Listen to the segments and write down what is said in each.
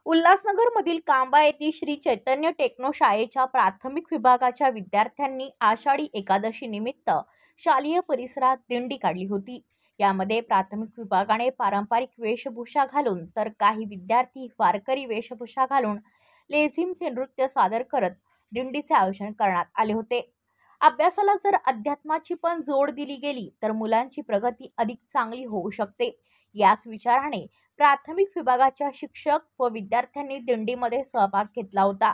उल्हासनगरमधील कांबा येथील श्री चैतन्य टेक्नो शाळेच्या प्राथमिक विभागाच्या विद्यार्थ्यांनी आषाढी एकादशी निमित्त शालेय परिसरात दिंडी काढली होती। यामध्ये प्राथमिक विभागाने पारंपरिक वेशभूषा घालून तर काही विद्यार्थी वारकरी वेशभूषा घालून लेझिमचे नृत्य सादर करत दिंडीचे आयोजन करण्यात आले होते। अभ्यासाला जर अध्यात्माची पण जोड दिली गेली तर मुलांची प्रगती अधिक चांगली होऊ शकते। याच विचाराने प्राथमिक विभागाच्या शिक्षक व विद्यार्थ्यांनी दिंडीमध्ये सहभाग घेतला होता।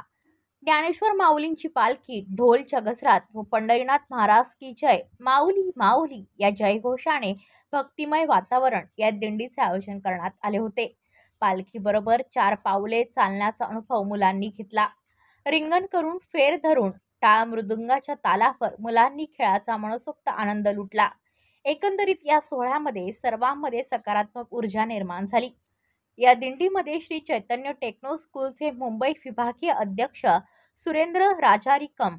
ज्ञानेश्वर माऊलींची पालखी ढोलच्या गजरात व पंढरीनाथ महाराज की जय माऊली माऊली या जयघोषाने भक्तिमय वातावरण या दिंडीचे आयोजन करण्यात आले होते। पालखी बरोबर 4 पावले चालण्याचा अनुभव मुलांनी घेतला। रिंगण करून फेर धरून टाळ मृदुंगाच्या तालावर मुलांनी खेळाचा मनसोक्त आनंद लुटला। एकंदरीत या सोहळ्यामध्ये सर्वांमध्ये सकारात्मक ऊर्जा निर्माण झाली। या दिंडीमध्ये श्री चैतन्य टेक्नो स्कूलचे मुंबई विभागीय अध्यक्ष सुरेंद्र राजारिकम,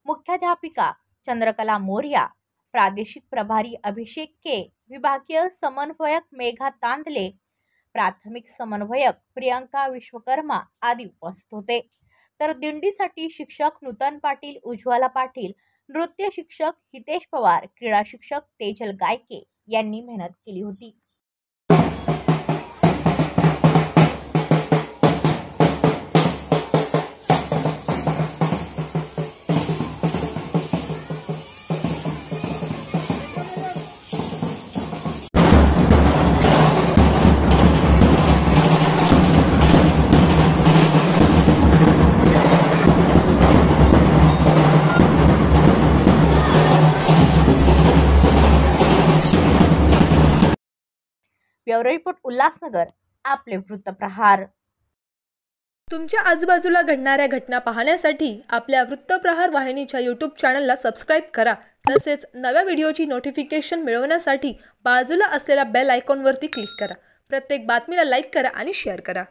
मुख्याध्यापिका चंद्रकला मोर्या, प्रादेशिक प्रभारी अभिषेक के, विभागीय समन्वयक मेघा तांदले, प्राथमिक समन्वयक प्रियंका विश्वकर्मा आदी उपस्थित होते। तर दिंडीसाठी शिक्षक नूतन पाटील, उज्ज्वला पाटील, नृत्य शिक्षक हितेश पवार, क्रीडा शिक्षक तेजल गायके यांनी मेहनत केली होती। ब्युरो रिपोर्ट उल्हासनगर, आपले वृत्तप्रहार। तुमच्या आजूबाजूला घडणाऱ्या घटना पाहण्यासाठी आपल्या वृत्तप्रहार वाहिनीच्या YouTube चॅनलला सबस्क्राइब करा। तसेच नव्या व्हिडिओची नोटिफिकेशन मिळवण्यासाठी बाजूला असलेल्या बेल आयकॉनवरती क्लिक करा। प्रत्येक बातमीला लाईक करा आणि शेअर करा।